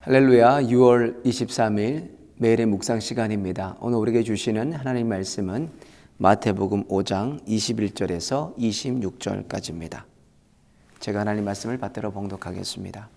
할렐루야. 6월 23일 매일의 묵상 시간입니다. 오늘 우리에게 주시는 하나님 말씀은 마태복음 5장 21절에서 26절까지입니다. 제가 하나님 말씀을 받들어 봉독하겠습니다.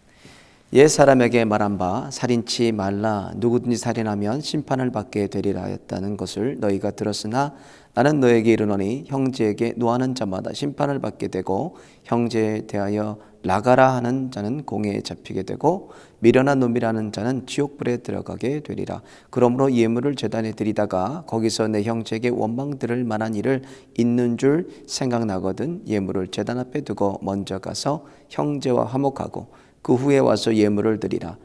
옛 사람에게 말한 바 살인치 말라, 누구든지 살인하면 심판을 받게 되리라 했다는 것을 너희가 들었으나 나는 너에게 이르노니 형제에게 노하는 자마다 심판을 받게 되고 형제에 대하여 나가라 하는 자는 공회에 잡히게 되고 미련한 놈이라는 자는 지옥불에 들어가게 되리라. 그러므로 예물을 제단에 드리다가 거기서 내 형제에게 원망 들을 만한 일을 있는 줄 생각나거든 예물을 제단 앞에 두고 먼저 가서 형제와 화목하고 그 후에 와서 예물을 드리라.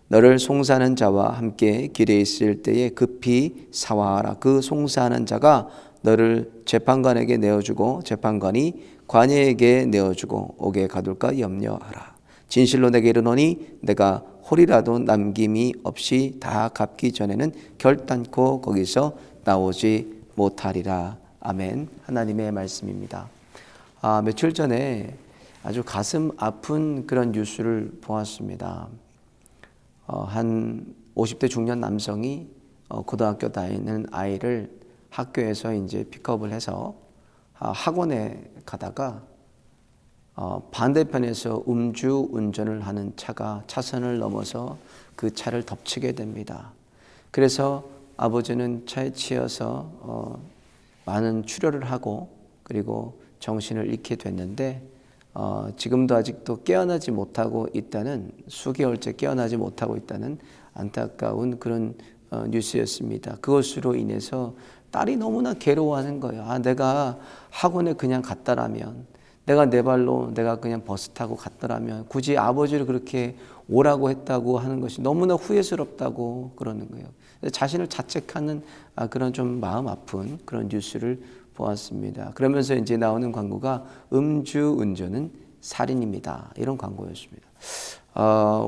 너를 송사하는 자와 함께 길에 있을 때에 급히 사와하라. 그 송사하는 자가 너를 재판관에게 내어주고 재판관이 관예에게 내어주고 옥에 가둘까 염려하라. 진실로 내게 이르노니 내가 홀이라도 남김이 없이 다 갚기 전에는 결단코 거기서 나오지 못하리라. 아멘. 하나님의 말씀입니다. 며칠 전에 아주 가슴 아픈 그런 뉴스를 보았습니다. 한 50대 중년 남성이 고등학교 다니는 아이를 학교에서 이제 픽업을 해서 학원에 가다가 반대편에서 음주 운전을 하는 차가 차선을 넘어서 그 차를 덮치게 됩니다. 그래서 아버지는 차에 치여서 많은 출혈을 하고 그리고 정신을 잃게 됐는데 지금도 아직도 깨어나지 못하고 있다는, 수개월째 깨어나지 못하고 있다는 안타까운 그런 뉴스였습니다. 그것으로 인해서 딸이 너무나 괴로워하는 거예요. 내가 학원에 그냥 갔다라면, 내가 내 발로 내가 그냥 버스 타고 갔더라면, 굳이 아버지를 그렇게 오라고 했다고 하는 것이 너무나 후회스럽다고 그러는 거예요. 자신을 자책하는 그런 좀 마음 아픈 그런 뉴스를 보았습니다. 그러면서 이제 나오는 광고가 음주 운전은 살인입니다. 이런 광고였습니다.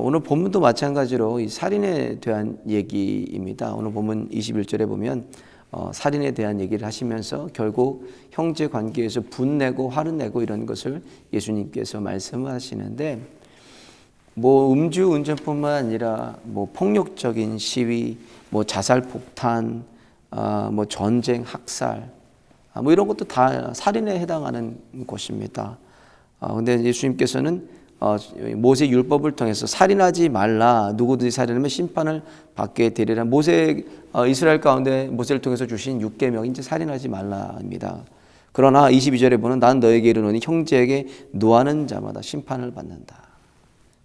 오늘 본문도 마찬가지로 이 살인에 대한 얘기입니다. 오늘 본문 21절에 보면 살인에 대한 얘기를 하시면서 결국 형제 관계에서 분내고 화를 내고 이런 것을 예수님께서 말씀하시는데, 음주 운전뿐만 아니라 폭력적인 시위, 자살 폭탄, 전쟁, 학살, 이런 것도 다 살인에 해당하는 것입니다. 근데 예수님께서는 모세 율법을 통해서 살인하지 말라, 누구든지 살인하면 심판을 받게 되리라. 이스라엘 가운데 모세를 통해서 주신 6계명이 이제 살인하지 말라입니다. 그러나 22절에 보면 난 너에게 이르노니 형제에게 노하는 자마다 심판을 받는다.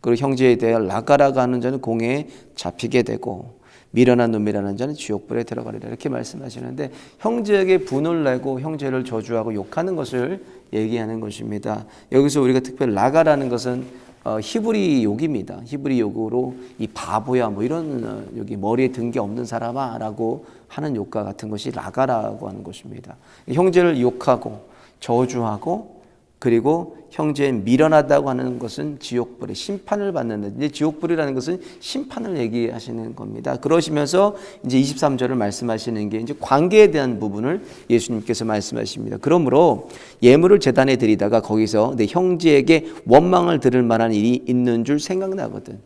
그리고 형제에 대하여 나가라고 하는 자는 공회에 잡히게 되고 미련한 놈이라는 자는 지옥불에 들어가리라. 이렇게 말씀하시는데, 형제에게 분을 내고 형제를 저주하고 욕하는 것을 얘기하는 것입니다. 여기서 우리가 특별히 나가라는 것은 히브리 욕입니다. 히브리 욕으로 이 바보야 이런 여기 머리에 든 게 없는 사람아 라고 하는 욕과 같은 것이 나가라고 하는 것입니다. 형제를 욕하고 저주하고 그리고 형제에 미련하다고 하는 것은 지옥불에 심판을 받는다. 이제 지옥불이라는 것은 심판을 얘기하시는 겁니다. 그러시면서 이제 23절을 말씀하시는 게 이제 관계에 대한 부분을 예수님께서 말씀하십니다. 그러므로 예물을 제단에 드리다가 거기서 내 형제에게 원망을 들을 만한 일이 있는 줄 생각나거든.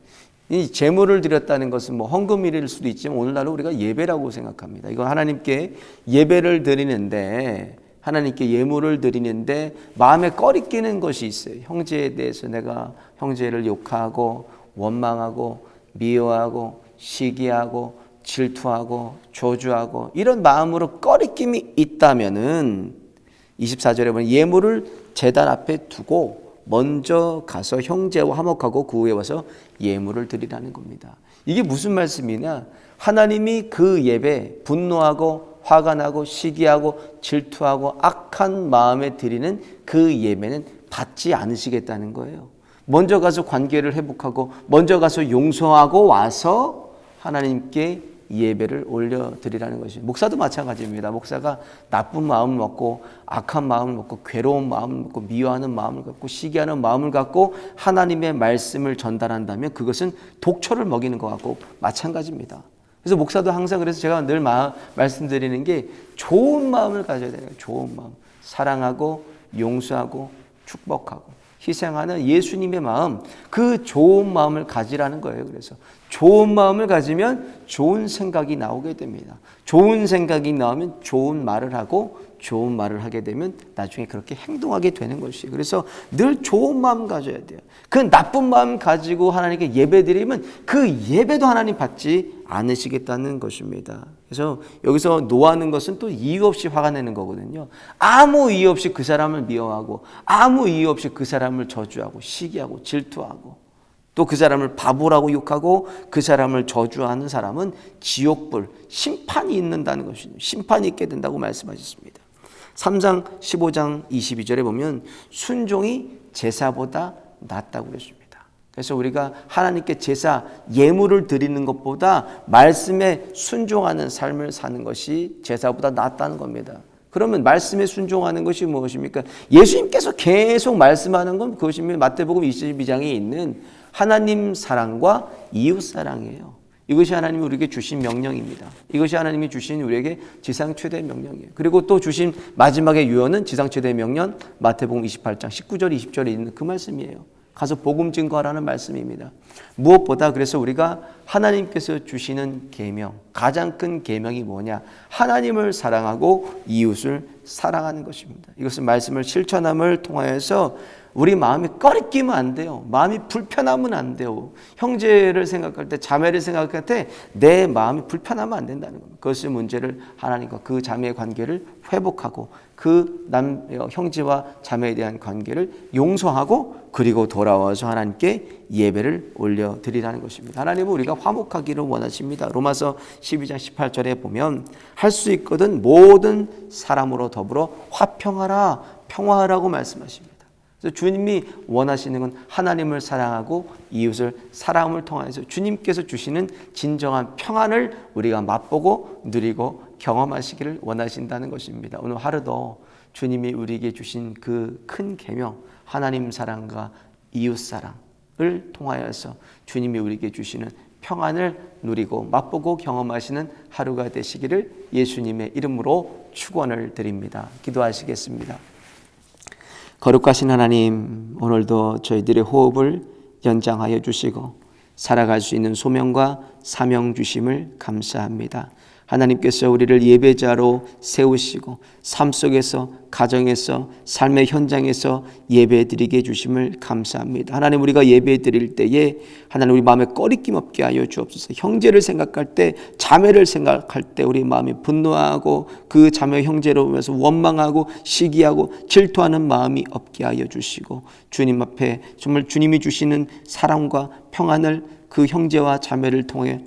이 제물을 드렸다는 것은 헌금일일 수도 있지만 오늘날은 우리가 예배라고 생각합니다. 이건 하나님께 예배를 드리는데, 하나님께 예물을 드리는데 마음에 꺼리끼는 것이 있어요. 형제에 대해서 내가 형제를 욕하고 원망하고 미워하고 시기하고 질투하고 저주하고 이런 마음으로 꺼리낌이 있다면은 24절에 보면 예물을 제단 앞에 두고 먼저 가서 형제와 화목하고 그 후에 와서 예물을 드리라는 겁니다. 이게 무슨 말씀이냐? 하나님이 그 예배, 분노하고 화가 나고 시기하고 질투하고 악한 마음에 드리는 그 예배는 받지 않으시겠다는 거예요. 먼저 가서 관계를 회복하고 먼저 가서 용서하고 와서 하나님께 예배를 올려드리라는 것이죠. 목사도 마찬가지입니다. 목사가 나쁜 마음을 먹고 악한 마음을 먹고 괴로운 마음을 먹고 미워하는 마음을 갖고 시기하는 마음을 갖고 하나님의 말씀을 전달한다면 그것은 독초를 먹이는 것과 같고 마찬가지입니다. 그래서 목사도 항상, 그래서 제가 늘 말씀드리는 게 좋은 마음을 가져야 돼요. 좋은 마음. 사랑하고 용서하고 축복하고 희생하는 예수님의 마음, 그 좋은 마음을 가지라는 거예요. 그래서 좋은 마음을 가지면 좋은 생각이 나오게 됩니다. 좋은 생각이 나오면 좋은 말을 하고 좋은 말을 하게 되면 나중에 그렇게 행동하게 되는 것이에요. 그래서 늘 좋은 마음 가져야 돼요. 그 나쁜 마음 가지고 하나님께 예배드리면 그 예배도 하나님 받지 않으시겠다는 것입니다. 그래서 여기서 노하는 것은 또 이유 없이 화가 내는 거거든요. 아무 이유 없이 그 사람을 미워하고 아무 이유 없이 그 사람을 저주하고 시기하고 질투하고 또 그 사람을 바보라고 욕하고 그 사람을 저주하는 사람은 지옥불, 심판이 있는다는 것입니다. 심판이 있게 된다고 말씀하셨습니다. 3장 15장 22절에 보면 순종이 제사보다 낫다고 그랬습니다. 그래서 우리가 하나님께 제사, 예물을 드리는 것보다 말씀에 순종하는 삶을 사는 것이 제사보다 낫다는 겁니다. 그러면 말씀에 순종하는 것이 무엇입니까? 예수님께서 계속 말씀하는 건 그것입니다. 마태복음 22장에 있는 하나님 사랑과 이웃 사랑이에요. 이것이 하나님이 우리에게 주신 명령입니다. 이것이 하나님이 주신 우리에게 지상 최대 명령이에요. 그리고 또 주신 마지막의 유언은 지상 최대 명령 마태복음 28장 19절 20절에 있는 그 말씀이에요. 가서 복음 증거하라는 말씀입니다. 무엇보다 그래서 우리가 하나님께서 주시는 계명, 가장 큰 계명이 뭐냐? 하나님을 사랑하고 이웃을 사랑하는 것입니다. 이것은 말씀을 실천함을 통하여서 우리 마음이 꺼리끼면 안 돼요. 마음이 불편하면 안 돼요. 형제를 생각할 때, 자매를 생각할 때 내 마음이 불편하면 안 된다는 겁니다. 그것의 문제를 하나님과 그 자매의 관계를 회복하고 그 형제와 자매에 대한 관계를 용서하고 그리고 돌아와서 하나님께 예배를 올려드리라는 것입니다. 하나님은 우리가 화목하기를 원하십니다. 로마서 12장 18절에 보면 할 수 있거든 모든 사람으로 더불어 화평하라, 평화하라고 말씀하십니다. 그래서 주님이 원하시는 건 하나님을 사랑하고 이웃을 사랑을 통해서 주님께서 주시는 진정한 평안을 우리가 맛보고 누리고 경험하시기를 원하신다는 것입니다. 오늘 하루도 주님이 우리에게 주신 그 큰 계명, 하나님 사랑과 이웃 사랑을 통하여서 주님이 우리에게 주시는 평안을 누리고 맛보고 경험하시는 하루가 되시기를 예수님의 이름으로 축원을 드립니다. 기도하시겠습니다. 거룩하신 하나님, 오늘도 저희들의 호흡을 연장하여 주시고 살아갈 수 있는 소명과 사명 주심을 감사합니다. 하나님께서 우리를 예배자로 세우시고 삶 속에서, 가정에서, 삶의 현장에서 예배드리게 해주심을 감사합니다. 하나님, 우리가 예배드릴 때에 하나님 우리 마음에 꺼리낌 없게 하여 주옵소서. 형제를 생각할 때, 자매를 생각할 때 우리 마음이 분노하고 그 자매 형제로 보면서 원망하고 시기하고 질투하는 마음이 없게 하여 주시고 주님 앞에 정말 주님이 주시는 사랑과 평안을 그 형제와 자매를 통하여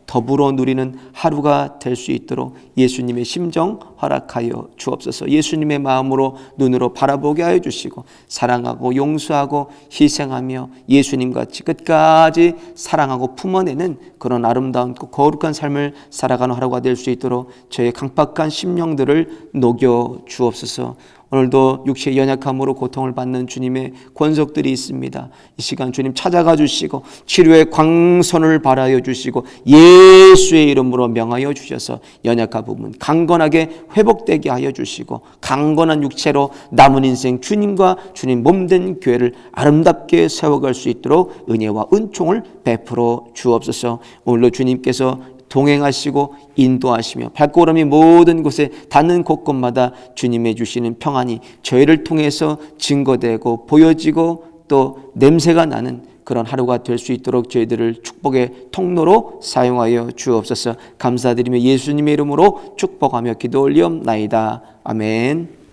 더불어 누리는 하루가 될 수 있도록 예수님의 심정 허락하여 주옵소서. 예수님의 마음으로 눈으로 바라보게 하여 주시고 사랑하고 용서하고 희생하며 예수님같이 끝까지 사랑하고 품어내는 그런 아름다운 거룩한 삶을 살아가는 하루가 될 수 있도록 저의 강박한 심령들을 녹여 주옵소서. 오늘도 육체의 연약함으로 고통을 받는 주님의 권속들이 있습니다. 이 시간 주님 찾아가 주시고 치료의 광선을 발하여 주시고 예수의 이름으로 명하여 주셔서 연약한 부분 강건하게 회복되게 하여 주시고 강건한 육체로 남은 인생 주님과 주님 몸된 교회를 아름답게 세워갈 수 있도록 은혜와 은총을 베풀어 주옵소서. 오늘도 주님께서 동행하시고 인도하시며 발걸음이 모든 곳에 닿는 곳곳마다 주님의 주시는 평안이 저희를 통해서 증거되고 보여지고 또 냄새가 나는 그런 하루가 될 수 있도록 저희들을 축복의 통로로 사용하여 주옵소서. 감사드리며 예수님의 이름으로 축복하며 기도 올리옵나이다. 아멘.